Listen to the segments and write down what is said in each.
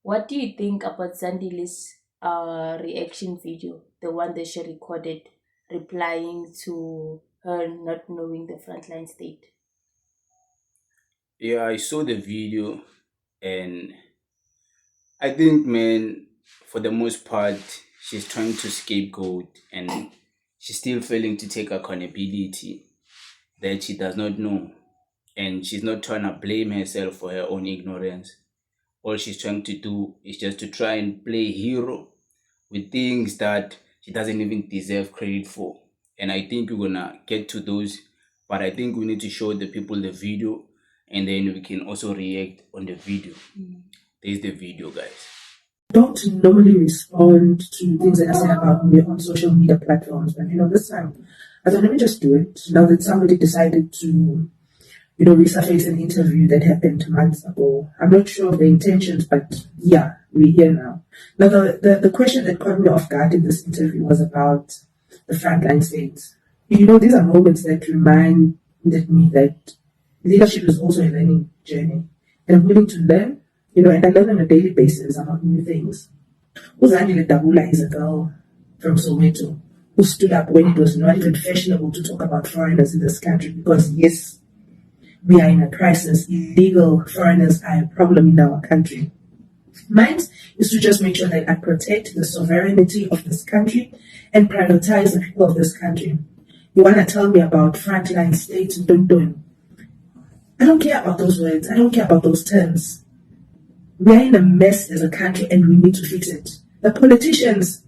What do you think about Zandile's reaction video, the one that she recorded, replying to her not knowing the frontline state? Yeah, I saw the video, and I think, man, for the most part, she's trying to scapegoat, and she's still failing to take accountability that she does not know. And she's not trying to blame herself for her own ignorance. All she's trying to do is just to try and play hero with things that she doesn't even deserve credit for. And I think we're gonna get to those, but I think we need to show the people the video, and then we can also react on the video. There's the video, guys. Don't normally respond to things that are said about me on social media platforms, but this time I thought let me just do it. Now that somebody decided to, resurface an interview that happened months ago. I'm not sure of the intentions, but yeah, we're here now. Now the question that caught me off guard in this interview was about the frontline states. These are moments that reminded me that leadership is also a learning journey. And I'm willing to learn, and I learn on a daily basis about new things. Zandile Dudula is a girl from Soweto who stood up when it was not even fashionable to talk about foreigners in this country because, yes, we are in a crisis. Illegal foreigners are a problem in our country. Mine is to just make sure that I protect the sovereignty of this country and prioritize the people of this country. You want to tell me about frontline states? Don't. I don't care about those words. I don't care about those terms. We are in a mess as a country and we need to fix it. The politicians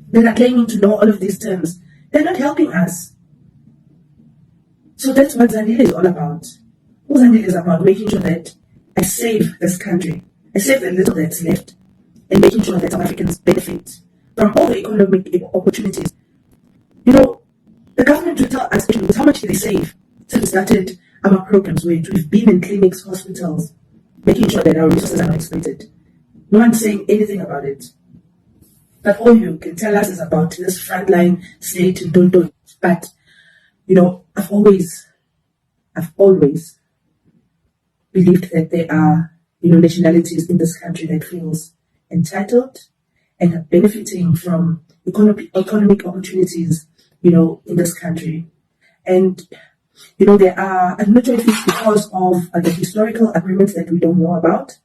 that are claiming to know all of these terms, they're not helping us. So that's what Zandile is all about. What Zandile is about making sure that I save this country. I save the little that's left and making sure that South Africans benefit from all the economic opportunities. The government will tell us how much did they save since we started our programs where we've been in clinics, hospitals, making sure that our resources are not exploited. No one's saying anything about it. But all you can tell us is about this frontline state and don't. But, I've always believed that there are, nationalities in this country that feels entitled and are benefiting from economic opportunities, in this country. And, there are, I'm not sure if it's because of the historical agreements that we don't know about,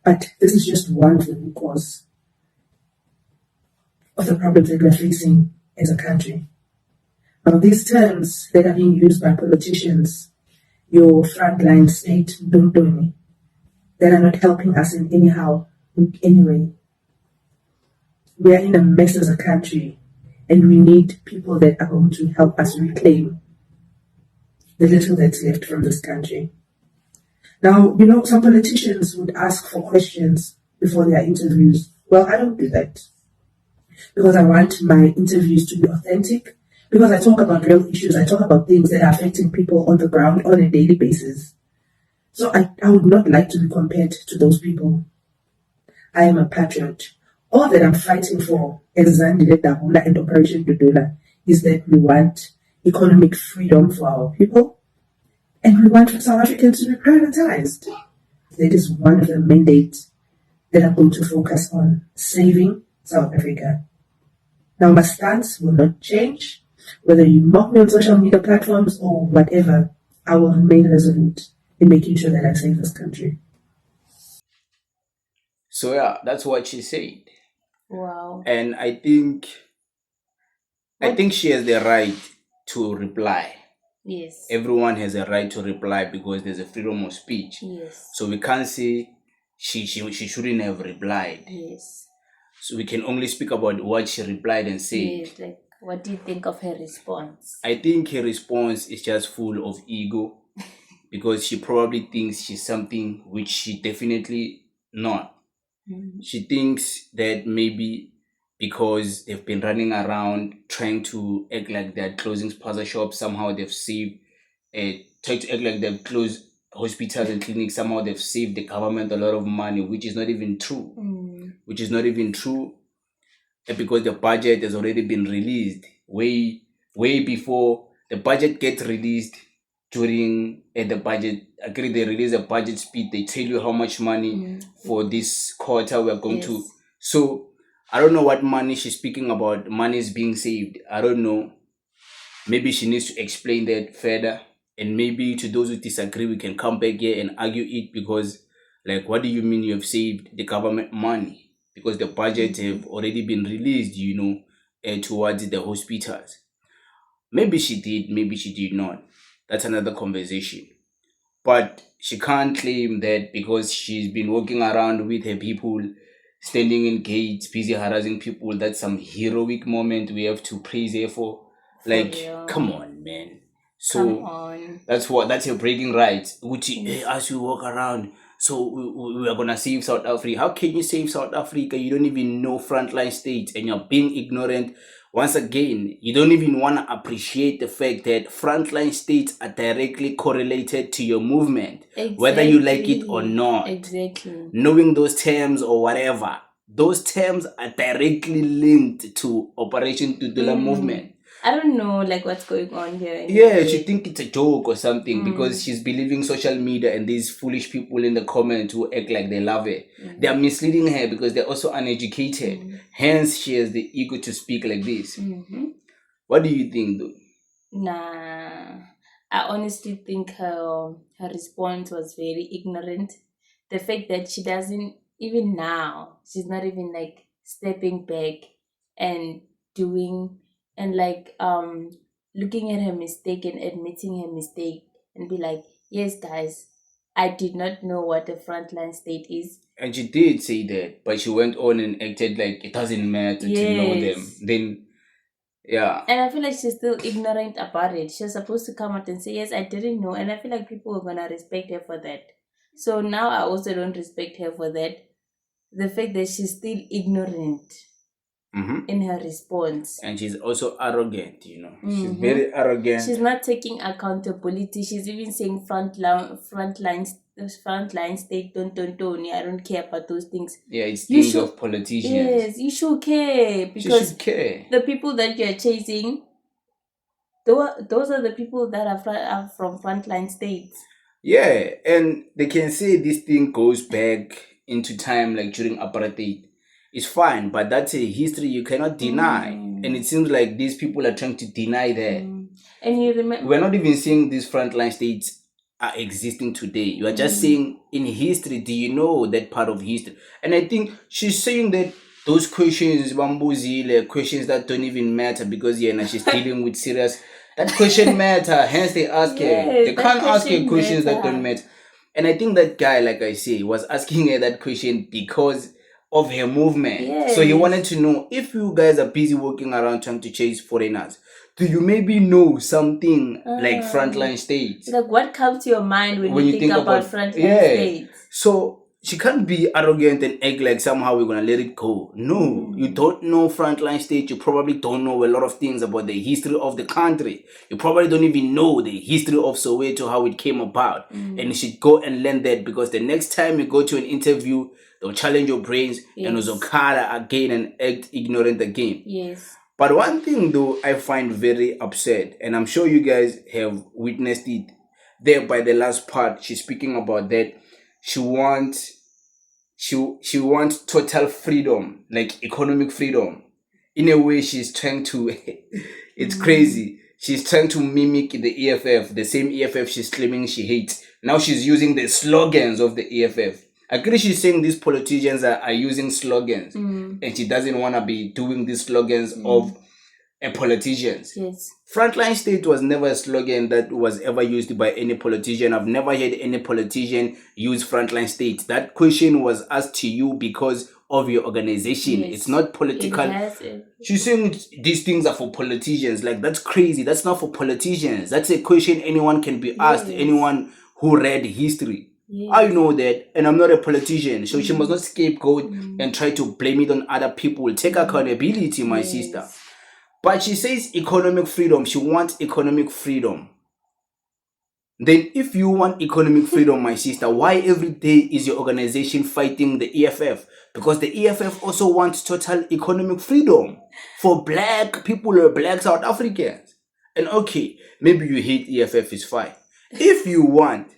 but this is just one of the root cause of the problems that we're facing as a country. Now, these terms that are being used by politicians, your frontline state, don't do me, that are not helping us in any way. We are in a mess as a country, and we need people that are going to help us reclaim the little that's left from this country. Now, some politicians would ask for questions before their interviews. Well, I don't do that because I want my interviews to be authentic, because I talk about real issues. I talk about things that are affecting people on the ground on a daily basis. So I would not like to be compared to those people. I am a patriot. All that I'm fighting for as Zandile Dudula and Operation Dudula is that we want economic freedom for our people and we want South Africans to be prioritized. That is one of the mandates that I'm going to focus on, saving South Africa. Now, my stance will not change. Whether you mock me on social media platforms or whatever, I will remain resolute in making sure that I save this country. So yeah, that's what she said. Wow. And I think she has the right to reply. Yes. Everyone has a right to reply because there's a freedom of speech. Yes. So we can't say she shouldn't have replied. Yes. So we can only speak about what she replied and said. Yes. Like, what do you think of her response? I think her response is just full of ego because she probably thinks she's something which she definitely not. She thinks that maybe because they've been running around trying to act like they're closing spaza shops, somehow they've saved, try to act like they've closed hospitals and clinics, somehow they've saved the government a lot of money, which is not even true. Which is not even true, because the budget has already been released way before the budget gets released. during the budget. Agree, they release a budget speed. They tell you how much money for this quarter we're going to. Yes. So I don't know what money she's speaking about. Money is being saved. I don't know. Maybe she needs to explain that further. And maybe to those who disagree, we can come back here and argue it, because, like, what do you mean you have saved the government money? Because the budget have already been released, towards the hospitals. Maybe she did, maybe she did not. That's another conversation. But she can't claim that because she's been walking around with her people, standing in gates, busy harassing people, that's some heroic moment we have to praise her for. Like, real. come on, man. Come So on. that's your breaking rights. Which, as you walk around, so we are gonna save South Africa. How can you save South Africa? You don't even know frontline states, and you're being ignorant. Once again, you don't even want to appreciate the fact that frontline states are directly correlated to your movement, whether you like it or not. Exactly. Knowing those terms or whatever, those terms are directly linked to Operation Dudula movement. I don't know, like, what's going on here. Yeah, she think it's a joke or something because she's believing social media and these foolish people in the comments who act like they love her. They are misleading her because they're also uneducated. Hence, she has the ego to speak like this. What do you think, though? Nah, I honestly think her response was very ignorant. The fact that she doesn't, even now, she's not even like stepping back and doing, and like looking at her mistake and admitting her mistake and be like, yes guys, I did not know what a frontline state is. And she did say that, but she went on and acted like it doesn't matter to know them. Yes. Then, yeah. And I feel like she's still ignorant about it. She's supposed to come out and say, yes, I didn't know. And I feel like people are going to respect her for that. So now I also don't respect her for that. The fact that she's still ignorant in her response. And she's also arrogant, She's very arrogant. She's not taking accountability. She's even saying frontline state, don't. I don't care about those things. Yeah, it's things of politicians. Yes, you should care. Because she should care. The people that you're chasing, those are the people that are from frontline states. Yeah, and they can say this thing goes back into time, like during apartheid. It's fine, but that's a history you cannot deny. And it seems like these people are trying to deny that. And you remember, we're not even saying these frontline states are existing today. You are just saying in history, do you know that part of history? And I think she's saying that those questions, bambuzile, questions that don't even matter because she's dealing with serious. That question matter, hence they ask her. They can't ask her questions that don't matter. And I think that guy, like I say, was asking her that question because of her movement. Yes. So he wanted to know, if you guys are busy walking around trying to chase foreigners, do you maybe know something like frontline states? Like, what comes to your mind when you think about frontline states? So she can't be arrogant and act like somehow we're going to let it go. No, you don't know frontline states. You probably don't know a lot of things about the history of the country. You probably don't even know the history of Soweto, how it came about. And you should go and learn that, because the next time you go to an interview, they'll challenge your brains and uzokhala again and act ignorant again. Yes. But one thing though I find very upset, and I'm sure you guys have witnessed it there by the last part, she's speaking about that she wants total freedom, like economic freedom. In a way, she's trying to it's crazy. She's trying to mimic the EFF, the same EFF she's claiming she hates. Now she's using the slogans of the EFF. I agree, she's saying these politicians are using slogans, and she doesn't want to be doing these slogans of politicians. Yes. Frontline state was never a slogan that was ever used by any politician. I've never heard any politician use frontline state. That question was asked to you because of your organization. Yes. It's not political. She's saying these things are for politicians. Like, that's crazy. That's not for politicians. That's a question anyone can be asked. Anyone who read history. Yes. I know that, and I'm not a politician, so she must not scapegoat and try to blame it on other people. Take accountability, my sister. But she says economic freedom. She wants economic freedom. Then if you want economic freedom, my sister, why every day is your organization fighting the EFF? Because the EFF also wants total economic freedom for black people or black South Africans. And okay, maybe you hate EFF, is fine. If you want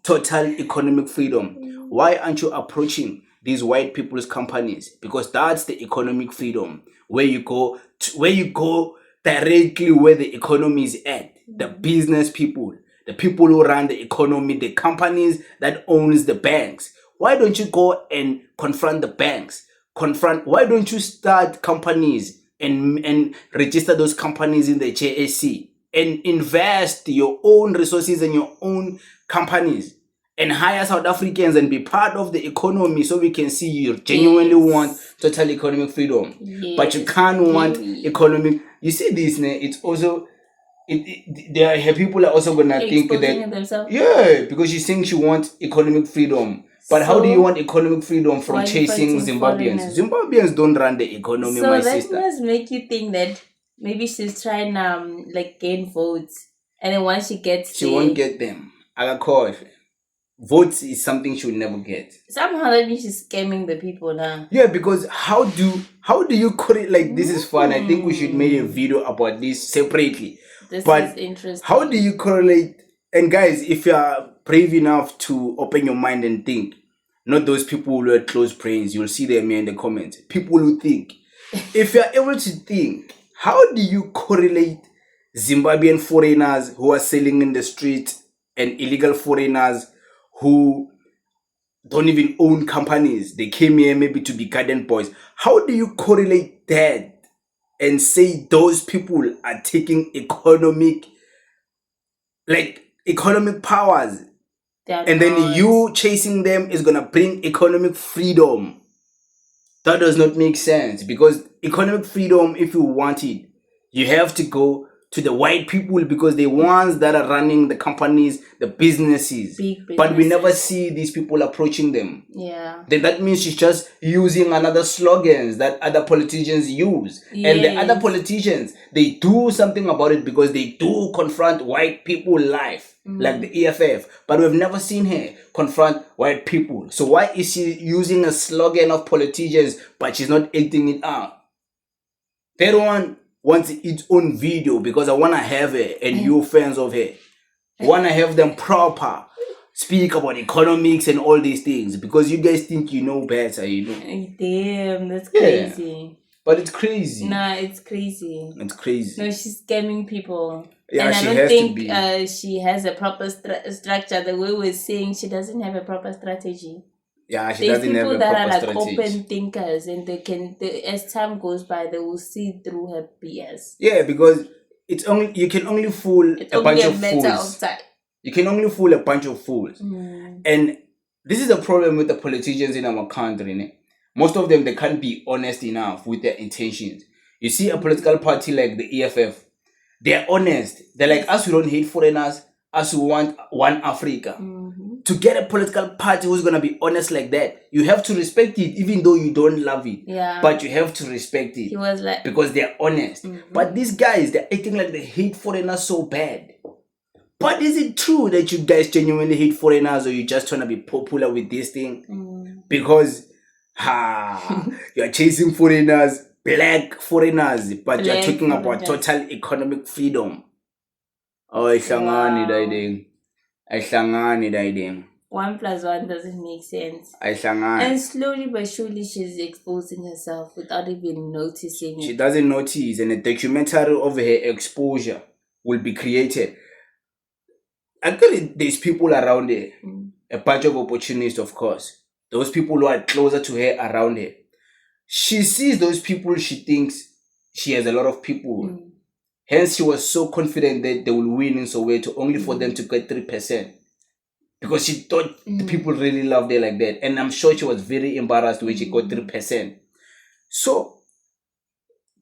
total economic freedom, why aren't you approaching these white people's companies? Because that's the economic freedom, where you go where you go directly where the economy is at. The business people, the people who run the economy, the companies that owns the banks. Why don't you go and confront the banks? Why don't you start companies and register those companies in the JSC and invest your own resources in your own companies and hire South Africans and be part of the economy, so we can see you genuinely want total economic freedom. But you can't want economic. You see this, it's also there are people are also gonna think Exposing that themselves. yeah, because she thinks she wants economic freedom. But how do you So want economic freedom from why chasing fighting Zimbabweans? foreigners? Zimbabweans don't run the economy, So my that sister. must make you think that maybe she's trying like gain votes, and then once she gets She there, won't get them. Votes is something she will never get. somehow that means she's scamming the people now. Yeah, because how do you correlate? Like, this is fun. I think we should make a video about this separately. This But is interesting. how do you correlate? And guys, if you are brave enough to open your mind and think, not those people who are close brains, you'll see them here in the comments. People who think. If you are able to think, how do you correlate Zimbabwean foreigners who are selling in the street and illegal foreigners who don't even own companies? They came here maybe to be garden boys. How do you correlate that and say those people are taking economic powers, and then you chasing them is gonna bring economic freedom? That does not make sense, because economic freedom, if you want it, you have to go to the white people, because they're ones that are running the companies, the businesses. But we never see these people approaching them. Yeah. Then that means she's just using another slogans that other politicians use. Yes. And the other politicians, they do something about it because they do confront white people life, like the EFF. But we've never seen her confront white people. So why is she using a slogan of politicians, but she's not acting it out? That one wants its own video, because I want to have her and you fans of her. I want to have them proper speak about economics and all these things, because you guys think you know better, Damn, that's crazy. But it's crazy. Nah, it's crazy. It's crazy. No, she's scamming people. Yeah, and she I don't has think to be. she has a proper structure. The way we're saying, she doesn't have a proper strategy. Yeah, she doesn't have a proper strategy. There's people that are like open thinkers, and as time goes by, they will see through her BS. Yeah, because you can only fool a bunch of fools. You can only fool a bunch of fools. And this is a problem with the politicians in our country. Ne? Most of them, they can't be honest enough with their intentions. You see a political party like the EFF, they're honest. They're like, us, we don't hate foreigners, us, we want one Africa. To get a political party who's going to be honest like that, you have to respect it, even though you don't love it. Yeah. But you have to respect it. He was like, because they're honest. But these guys, they're acting like they hate foreigners so bad. But is it true that you guys genuinely hate foreigners, or you just trying to be popular with this thing? Because you're chasing foreigners, black foreigners, but you're talking about total economic freedom. Oh, ihlangani daiding. Ihlangani daiding. 1 + 1 doesn't make sense. Ihlangani. And slowly but surely she's exposing herself without even noticing it. She doesn't notice, and a documentary of her exposure will be created. Actually, there's people around her, a bunch of opportunists, of course. Those people who are closer to her around her. She sees those people, she thinks she has a lot of people. Hence, she was so confident that they will win in Soweto, only for them to get 3%. Because she thought the people really loved her like that. And I'm sure she was very embarrassed when she got 3%. So,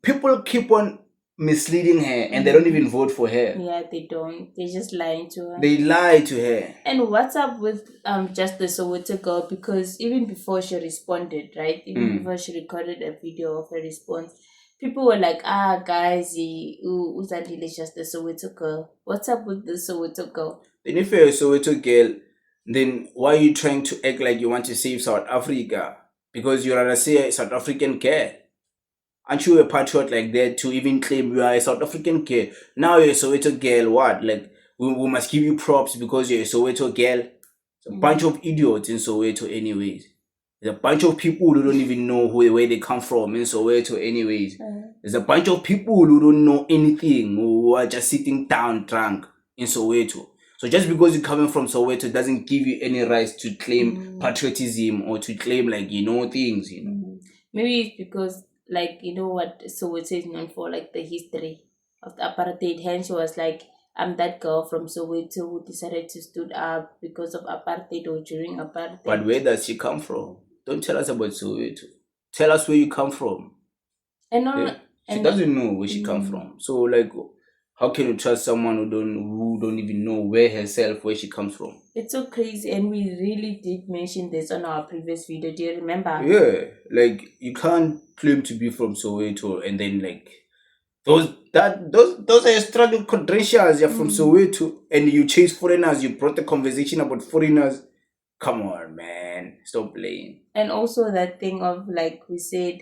people keep on misleading her, and they don't even vote for her. Yeah, they don't. They're just lying to her. They lie to her. And what's up with just the Soweto girl? Because even before she responded, right? Even before she recorded a video of her response, people were like, guys, Zandile is just the Soweto girl. What's up with the Soweto girl? Then if you're a Soweto girl, then why are you trying to act like you want to save South Africa? Because you're a South African girl. Aren't you a patriot like that to even claim you are a South African girl? Now you're a Soweto girl, what? Like, we must give you props because you're a Soweto girl. It's a bunch of idiots in Soweto anyways. There's a bunch of people who don't even know where they come from in Soweto anyways. There's a bunch of people who don't know anything, who are just sitting down drunk in Soweto. So just because you're coming from Soweto doesn't give you any rights to claim patriotism or to claim, like, things, Maybe it's because, like, what Soweto is known for, like the history of the apartheid. Hence, she was like, I'm that girl from Soweto who decided to stood up because of apartheid or during apartheid. But where does she come from? Don't tell us about Soweto. Tell us where you come from. And she doesn't know where she come from. So, like, how can you trust someone who don't even know where she comes from? It's so crazy, and we really did mention this on our previous video. Do you remember? Yeah, like, you can't claim to be from Soweto and then, like, those are your struggle credentials. You're from Soweto and you chase foreigners. You brought the conversation about foreigners. Come on, man, stop playing. And also that thing of, like we said,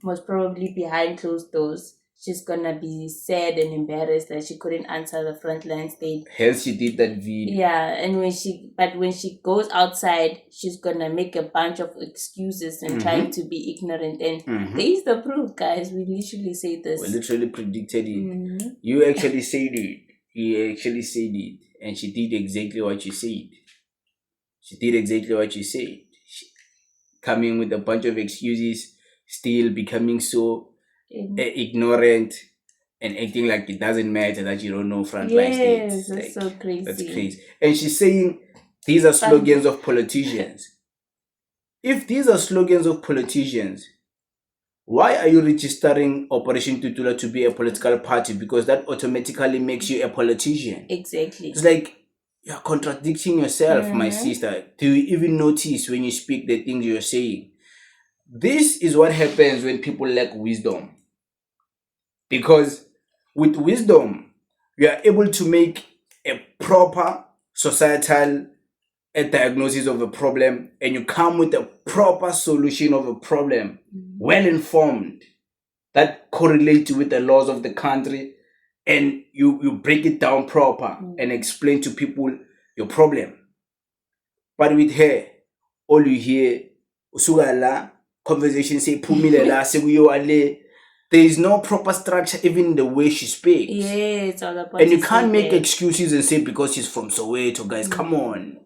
most probably behind closed doors, she's gonna be sad and embarrassed that she couldn't answer the frontline stage. Hence, she did that video. Yeah, and when she goes outside, she's gonna make a bunch of excuses and trying to be ignorant. And there is the proof, guys. We literally say this. We literally predicted it. You actually said it. You actually said it, and she did exactly what you said. Coming with a bunch of excuses, still becoming so ignorant and acting like it doesn't matter that you don't know frontline states. That's so crazy. That's crazy. And she's saying these are slogans of politicians. If these are slogans of politicians, why are you registering Operation Dudula to be a political party? Because that automatically makes you a politician. Exactly. It's like you're contradicting yourself, my sister. Do you even notice when you speak the things you're saying? This is what happens when people lack wisdom. Because with wisdom, you are able to make a proper societal diagnosis of a problem, and you come with a proper solution of a problem, well informed, that correlates with the laws of the country, and you break it down proper and explain to people your problem. But with her, all you hear, usugala, conversation say pumilela, seguyo. There is no proper structure even in the way she speaks. Yeah, it's all about. And you can't make excuses and say because she's from Soweto, guys. Come on.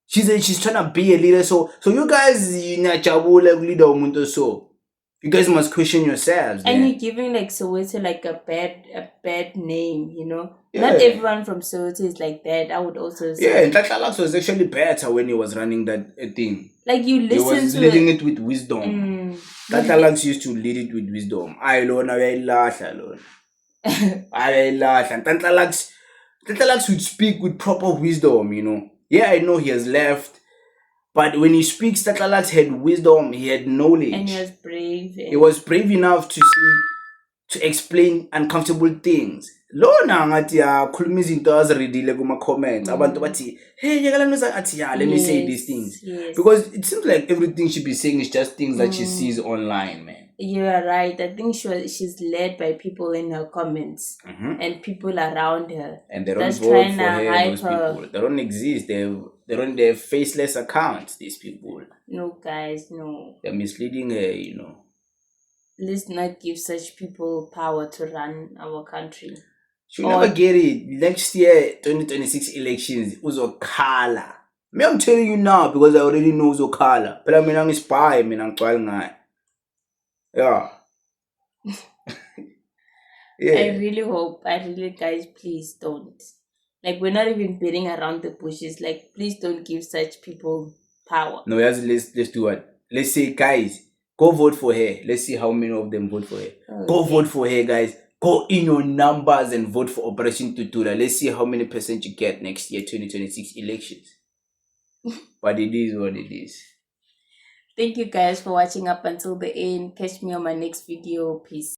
She's trying to be a leader. So you guys, you guys must question yourselves. And you're giving, like, Soweto like a bad name, Yeah. Not everyone from Soweto is like that. I would also say. Yeah, and Tlatlalax was actually better when he was running that thing. Like, you listen to he was leading it with wisdom. Tlatlalax used to lead it with wisdom. I lona uyayilahla lona. Ayayilahla. And Tlatlalax would speak with proper wisdom, Yeah, I know he has left. But when he speaks, Tlatlalax had wisdom, he had knowledge. And he was brave. He was brave enough to explain uncomfortable things. Lona ngathi yakhuluma izinto azireadile kuma comments. Abantu bathi, hey, let me say these things. Yes. Because it seems like everything she be saying is just things that she sees online, man. You are right. I think she's led by people in her comments and people around her. And they don't vote for her, those people. They don't exist. They have faceless accounts, these people. No, guys, no. They're misleading her, Let's not give such people power to run our country. She'll never get it. Next year, 2026 elections, uzokhala. Me, I'm telling you now because I already know uzokhala. But I mean, I'm a spy. I mean, I'm trying to. Yeah. Yeah. I really, guys, please don't. Like, we're not even beating around the bushes. Like, please don't give such people power. No, let's do what? Let's say, guys, go vote for her. Let's see how many of them vote for her. Okay. Go vote for her, guys. Go in your numbers and vote for Operation Dudula. Let's see how many % you get next year, 2026 elections. But it is what it is. Thank you guys for watching up until the end. Catch me on my next video. Peace.